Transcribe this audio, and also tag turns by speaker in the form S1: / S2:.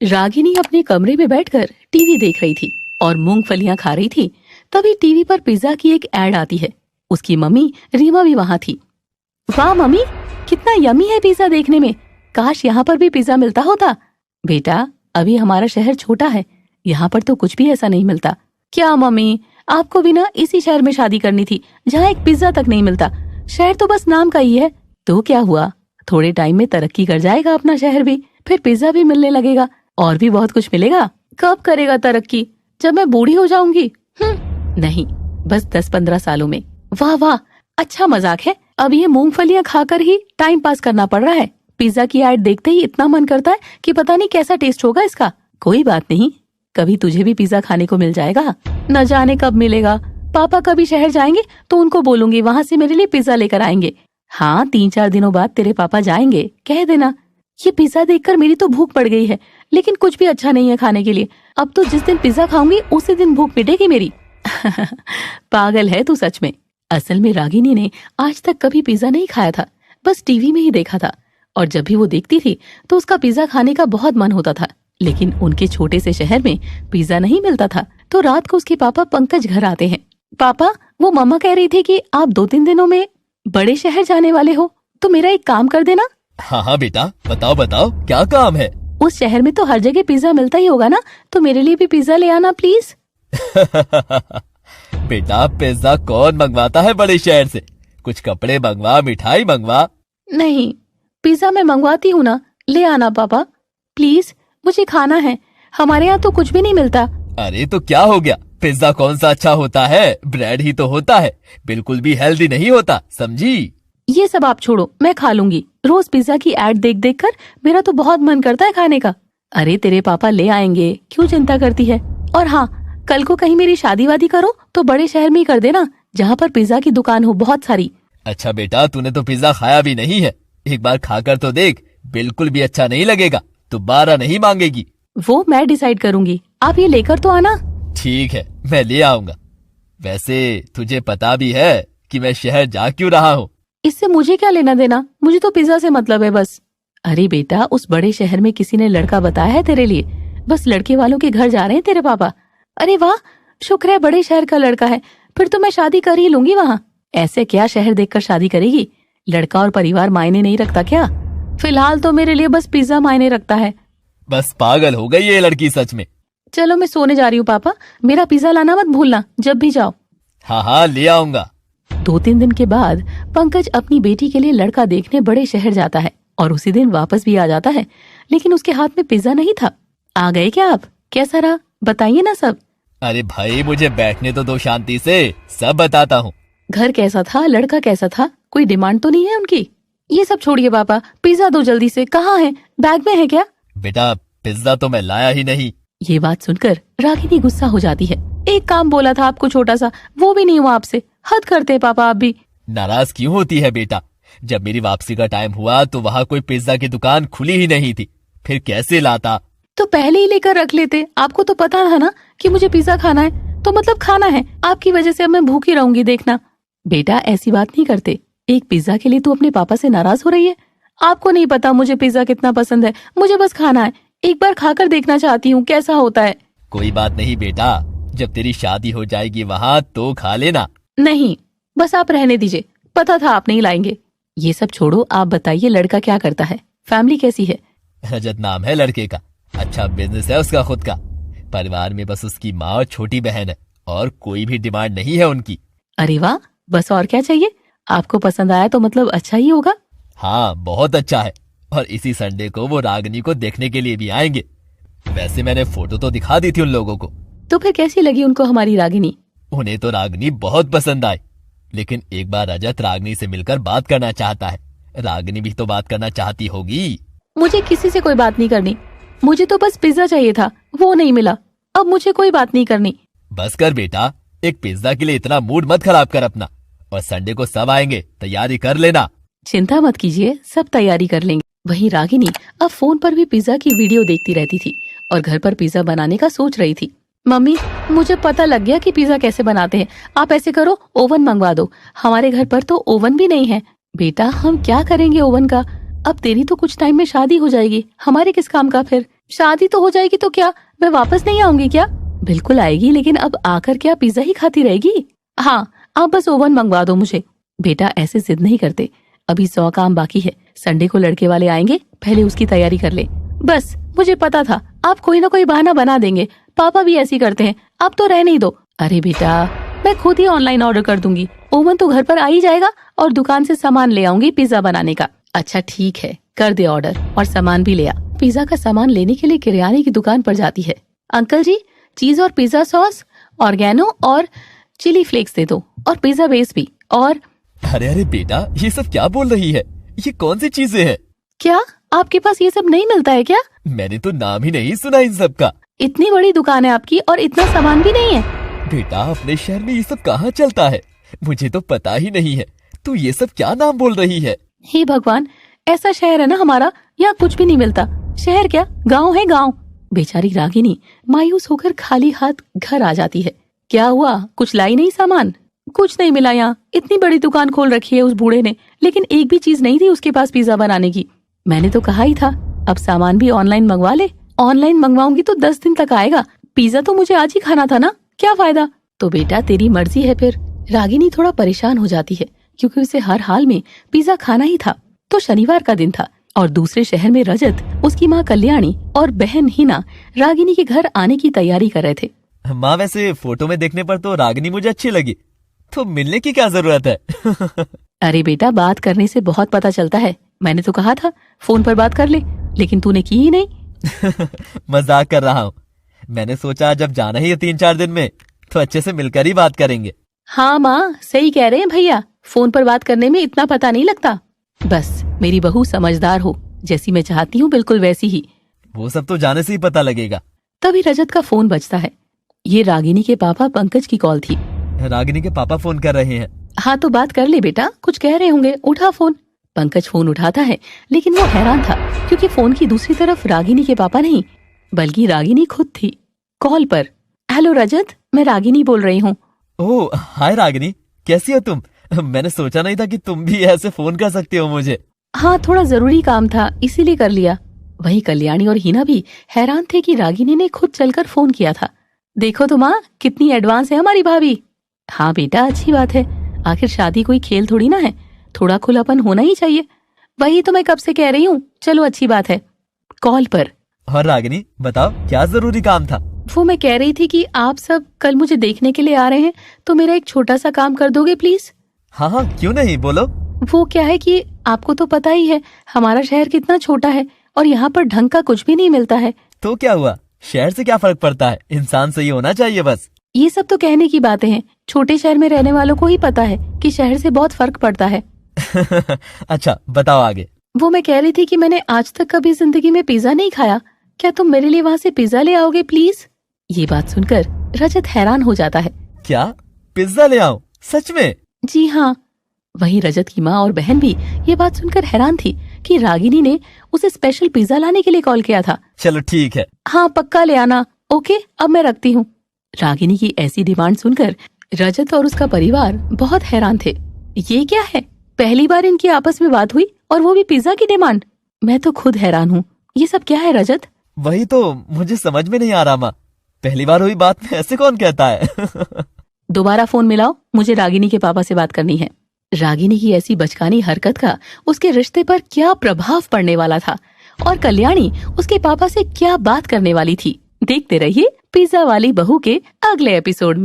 S1: रागिनी अपने कमरे में बैठकर टीवी देख रही थी और मूंगफलियां खा रही थी। तभी टीवी पर पिज्जा की एक एड आती है। उसकी मम्मी रीमा भी वहाँ थी। वाह मम्मी, कितना यमी है पिज्जा देखने में। काश यहाँ पर भी पिज्जा मिलता होता। बेटा, अभी हमारा शहर छोटा है, यहाँ पर तो कुछ भी ऐसा नहीं मिलता। क्या मम्मी, आपको भी ना इसी शहर में शादी करनी थी जहाँ एक पिज्जा तक नहीं मिलता। शहर तो बस नाम का ही है। तो क्या हुआ, थोड़े टाइम में तरक्की कर जाएगा अपना शहर भी, फिर पिज्जा भी मिलने लगेगा और भी बहुत कुछ मिलेगा। कब करेगा तरक्की? जब मैं बूढ़ी हो जाऊंगी? नहीं, बस 10-15 सालों में। वाह वाह, अच्छा मजाक है। अब ये मूंगफलियां खाकर ही टाइम पास करना पड़ रहा है। पिज्जा की ऐड देखते ही इतना मन करता है कि पता नहीं कैसा टेस्ट होगा इसका। कोई बात नहीं, कभी तुझे भी पिज्जा खाने को मिल जाएगा। न जाने कब मिलेगा। पापा कभी शहर जाएंगे तो उनको बोलूंगी, वहाँ से मेरे लिए पिज्जा लेकर आएंगे। हाँ, 3-4 दिनों बाद तेरे पापा जाएंगे, कह देना। ये पिज्जा देखकर मेरी तो भूख पड़ गई है, लेकिन कुछ भी अच्छा नहीं है खाने के लिए। अब तो जिस दिन पिज्जा खाऊंगी उसी दिन भूख मिटेगी मेरी। पागल है तू सच में। असल में रागिनी ने आज तक कभी पिज्जा नहीं खाया था, बस टीवी में ही देखा था। और जब भी वो देखती थी तो उसका पिज्जा खाने का बहुत मन होता था। लेकिन उनके छोटे से शहर में पिज्जा नहीं मिलता था। तो रात को उसके पापा पंकज घर आते हैं। पापा, वो मम्मा कह रही थी कि आप 2-3 दिनों में बड़े शहर जाने वाले हो, तो मेरा एक काम कर देना।
S2: हाँ हाँ बेटा, बताओ बताओ, क्या काम है?
S1: उस शहर में तो हर जगह पिज्जा मिलता ही होगा ना, तो मेरे लिए भी पिज्जा ले आना प्लीज।
S2: बेटा, पिज्जा कौन मंगवाता है बड़े शहर से? कुछ कपड़े मंगवा, मिठाई मंगवा।
S1: नहीं, पिज्जा मैं मंगवाती हूँ ना, ले आना पापा प्लीज, मुझे खाना है। हमारे यहाँ तो कुछ भी नहीं मिलता।
S2: अरे तो क्या हो गया, पिज्जा कौन सा अच्छा होता है? ब्रेड ही तो होता है, बिल्कुल भी हेल्दी नहीं होता, समझी?
S1: ये सब आप छोड़ो, मैं खा लूंगी। रोज पिज्जा की ऐड देख देख कर मेरा तो बहुत मन करता है खाने का। अरे तेरे पापा ले आएंगे, क्यों चिंता करती है। और हाँ, कल को कहीं मेरी शादी वादी करो तो बड़े शहर में ही कर देना, जहाँ पर पिज्जा की दुकान हो बहुत सारी।
S2: अच्छा बेटा, तूने तो पिज्जा खाया भी नहीं है, एक बार खाकर तो देख, बिल्कुल भी अच्छा नहीं लगेगा, दोबारा नहीं मांगेगी।
S1: वो मैं डिसाइड करूंगी, आप ये लेकर तो आना।
S2: ठीक है, मैं ले आऊंगा। वैसे तुझे पता भी है कि मैं शहर जा क्यों रहा हूँ?
S1: इससे मुझे क्या लेना देना, मुझे तो पिज्जा से मतलब है बस। अरे बेटा, उस बड़े शहर में किसी ने लड़का बताया है तेरे लिए, बस लड़के वालों के घर जा रहे हैं तेरे पापा। अरे वाह, शुक्र है बड़े शहर का लड़का है, फिर तो मैं शादी कर ही लूंगी वहाँ। ऐसे क्या शहर देखकर शादी करेगी? लड़का और परिवार मायने नहीं रखता क्या? फिलहाल तो मेरे लिए बस पिज्जा मायने रखता है।
S2: बस पागल हो गई ये लड़की सच में।
S1: चलो मैं सोने जा रही हूँ पापा, मेरा पिज्जा लाना मत भूलना जब भी जाओ।
S2: हाँ हाँ, ले आऊंगा।
S1: 2-3 दिन के बाद पंकज अपनी बेटी के लिए लड़का देखने बड़े शहर जाता है और उसी दिन वापस भी आ जाता है। लेकिन उसके हाथ में पिज्जा नहीं था। आ गए क्या आप? कैसा रहा, बताइए ना सब।
S2: अरे भाई, मुझे बैठने तो दो शांति से, सब बताता हूँ।
S1: घर कैसा था, लड़का कैसा था, कोई डिमांड तो नहीं है उनकी? ये सब छोड़िए पापा, पिज्जा दो जल्दी से। कहाँ है, बैग में है क्या?
S2: बेटा, पिज्जा तो मैं लाया ही नहीं।
S1: ये बात सुनकर रागिनी गुस्सा हो जाती है। एक काम बोला था आपको छोटा सा, वो भी नहीं हुआ आपसे। हद करते हैं पापा आप भी।
S2: नाराज क्यों होती है बेटा? जब मेरी वापसी का टाइम हुआ तो वहाँ कोई पिज्जा की दुकान खुली ही नहीं थी, फिर कैसे लाता?
S1: तो पहले ही लेकर रख लेते। आपको तो पता था ना कि मुझे पिज्जा खाना है, तो मतलब खाना है। आपकी वजह से अब मैं भूखी रहूंगी, देखना। बेटा, ऐसी बात नहीं करते। एक पिज्जा के लिए तू अपने पापा से नाराज हो रही है? आपको नहीं पता मुझे पिज्जा कितना पसंद है, मुझे बस खाना है। एक बार खाकर देखना चाहती हूँ कैसा होता है।
S2: कोई बात नहीं बेटा, जब तेरी शादी हो जाएगी वहाँ तो खा लेना।
S1: नहीं, बस आप रहने दीजिए, पता था आप नहीं लाएंगे। ये सब छोड़ो, आप बताइए लड़का क्या करता है, फैमिली कैसी है?
S2: रजत नाम है लड़के का, अच्छा बिजनेस है उसका खुद का। परिवार में बस उसकी माँ और छोटी बहन है और कोई भी डिमांड नहीं है उनकी।
S1: अरे वाह, बस और क्या चाहिए? आपको पसंद आया तो मतलब अच्छा ही होगा।
S2: हाँ, बहुत अच्छा है। और इसी संडे को वो रागनी को देखने के लिए भी आएंगे। वैसे मैंने फोटो तो दिखा दी थी उन लोगों को।
S1: तो फिर कैसी लगी उनको हमारी रागिनी?
S2: उन्हें तो रागनी बहुत पसंद आई, लेकिन एक बार रजत रागनी से मिलकर बात करना चाहता है। रागनी भी तो बात करना चाहती होगी।
S1: मुझे किसी से कोई बात नहीं करनी, मुझे तो बस पिज्जा चाहिए था, वो नहीं मिला। अब मुझे कोई बात नहीं करनी।
S2: बस कर बेटा, एक पिज्जा के लिए इतना मूड मत खराब कर अपना। और संडे को सब आएंगे, तैयारी कर लेना।
S1: चिंता मत कीजिए, सब तैयारी कर लेंगे। वहीं रागिनी अब फोन पर भी पिज्जा की वीडियो देखती रहती थी और घर पर पिज्जा बनाने का सोच रही थी। मम्मी, मुझे पता लग गया कि पिज्जा कैसे बनाते हैं। आप ऐसे करो, ओवन मंगवा दो। हमारे घर पर तो ओवन भी नहीं है। बेटा, हम क्या करेंगे ओवन का? अब तेरी तो कुछ टाइम में शादी हो जाएगी, हमारे किस काम का फिर? शादी तो हो जाएगी तो क्या मैं वापस नहीं आऊंगी क्या? बिल्कुल आएगी, लेकिन अब आकर क्या पिज्जा ही खाती रहेगी? हाँ, आप बस ओवन मंगवा दो मुझे। बेटा ऐसे जिद नहीं करते, अभी 100 काम बाकी है। संडे को लड़के वाले आएंगे, पहले उसकी तैयारी कर ले। बस मुझे पता था आप कोई ना कोई बहाना बना देंगे, पापा भी ऐसी करते हैं, अब तो रहने ही दो। अरे बेटा मैं खुद ही ऑनलाइन ऑर्डर कर दूंगी, ओवन तो घर पर आ ही जाएगा और दुकान से सामान ले आऊंगी पिज्जा बनाने का। अच्छा ठीक है, कर दे ऑर्डर और सामान भी ले आ। पिज्जा का सामान लेने के लिए किराने की दुकान पर जाती है। अंकल जी चीज और पिज्जा सॉस, ऑर्गेनो और चिली फ्लेक्स दे दो, और पिज्जा बेस भी। और
S2: अरे अरे बेटा, ये सब क्या बोल रही है? ये कौन सी चीजें हैं?
S1: क्या आपके पास ये सब नहीं मिलता है क्या?
S2: मैंने तो नाम ही नहीं सुना इन सब का।
S1: इतनी बड़ी दुकान है आपकी और इतना सामान भी नहीं है?
S2: बेटा अपने शहर में ये सब कहाँ चलता है? मुझे तो पता ही नहीं है। तू ये सब क्या नाम बोल रही है?
S1: हे भगवान, ऐसा शहर है ना हमारा, यहाँ कुछ भी नहीं मिलता। शहर क्या, गांव है गांव। बेचारी रागिनी मायूस होकर खाली हाथ घर आ जाती है। क्या हुआ, कुछ लाई नहीं सामान? कुछ नहीं मिला यहाँ, इतनी बड़ी दुकान खोल रखी है उस बूढ़े ने, लेकिन एक भी चीज नहीं थी उसके पास पिज्जा बनाने की। मैंने तो कहा ही था अब सामान भी ऑनलाइन मंगवा ले। ऑनलाइन मंगवाऊंगी तो 10 दिन तक आएगा, पिज्जा तो मुझे आज ही खाना था ना, क्या फायदा? तो बेटा तेरी मर्जी है फिर। रागिनी थोड़ा परेशान हो जाती है क्योंकि उसे हर हाल में पिज्जा खाना ही था। तो शनिवार का दिन था और दूसरे शहर में रजत, उसकी माँ कल्याणी और बहन हिना रागिनी के घर आने की तैयारी कर रहे थे।
S2: माँ वैसे फोटो में देखने पर तो रागिनी मुझे अच्छी लगी, तो मिलने की क्या जरूरत है?
S1: अरे बेटा बात करने से बहुत पता चलता है, मैंने तो कहा था फोन पर बात कर ले, लेकिन तूने की ही नहीं।
S2: मजाक कर रहा हूँ। मैंने सोचा जब जाना ही है 3-4 दिन में, तो अच्छे से मिलकर ही बात करेंगे।
S1: हाँ माँ सही कह रहे हैं भैया, फोन पर बात करने में इतना पता नहीं लगता। बस मेरी बहू समझदार हो, जैसी मैं चाहती हूँ बिल्कुल वैसी ही।
S2: वो सब तो जाने से ही पता लगेगा।
S1: तभी रजत का फोन बजता है। ये रागिनी के पापा पंकज की कॉल थी।
S2: रागिनी के पापा फोन कर रहे हैं।
S1: हाँ तो बात कर ले बेटा, कुछ कह रहे होंगे, उठा फोन। पंकज फोन उठाता है, लेकिन वो हैरान था क्योंकि फोन की दूसरी तरफ रागिनी के पापा नहीं बल्कि रागिनी खुद थी कॉल पर। हेलो रजत, मैं रागिनी बोल रही हूँ।
S2: ओह हाय रागिनी, कैसी हो तुम? मैंने सोचा नहीं था कि तुम भी ऐसे फोन कर सकते हो मुझे।
S1: हाँ थोड़ा जरूरी काम था इसीलिए कर लिया। वहीं कल्याणी और हिना भी हैरान थे कि रागिनी ने खुद चलकर फोन किया था। देखो तो माँ कितनी एडवांस है हमारी भाभी। हाँ बेटा अच्छी बात है, आखिर शादी कोई खेल थोड़ी ना है, थोड़ा खुलापन होना ही चाहिए। वही तो मैं कब से कह रही हूँ, चलो अच्छी बात है। कॉल पर
S2: और रागिनी बताओ क्या जरूरी काम था?
S1: वो मैं कह रही थी कि आप सब कल मुझे देखने के लिए आ रहे हैं, तो मेरा एक छोटा सा काम कर दोगे प्लीज?
S2: हाँ हाँ क्यों नहीं, बोलो।
S1: वो क्या है कि आपको तो पता ही है हमारा शहर कितना छोटा है और यहाँ पर ढंग का कुछ भी नहीं मिलता है।
S2: तो क्या हुआ, शहर से क्या फर्क पड़ता है, इंसान सही होना चाहिए बस।
S1: ये सब तो कहने की बातें हैं, छोटे शहर में रहने वालों को ही पता है कि शहर से बहुत फर्क पड़ता है।
S2: अच्छा बताओ आगे।
S1: वो मैं कह रही थी कि मैंने आज तक कभी जिंदगी में पिज्जा नहीं खाया, क्या तुम मेरे लिए वहाँ से पिज्जा ले आओगे प्लीज? ये बात सुनकर रजत हैरान हो जाता है।
S2: क्या पिज्जा ले आऊं, सच में?
S1: जी हाँ। वहीं रजत की माँ और बहन भी ये बात सुनकर हैरान थी कि रागिनी ने उसे स्पेशल पिज्जा लाने के लिए कॉल किया था।
S2: चलो ठीक है।
S1: हाँ पक्का ले आना। ओके अब मैं रखती हूँ। रागिनी की ऐसी डिमांड सुनकर रजत और उसका परिवार बहुत हैरान थे। ये क्या है, पहली बार इनकी आपस में बात हुई और वो भी पिज्जा की डिमांड। मैं तो खुद हैरान हूँ, ये सब क्या है रजत?
S2: वही तो मुझे समझ में नहीं आ रहा माँ, पहली बार हुई बात में ऐसे कौन कहता है?
S1: दोबारा फोन मिलाओ, मुझे रागिनी के पापा से बात करनी है। रागिनी की ऐसी बचकानी हरकत का उसके रिश्ते पर क्या प्रभाव पड़ने वाला था और कल्याणी उसके पापा से क्या बात करने वाली थी। देखते रहिए पिज्जा वाली बहू के अगले एपिसोड में।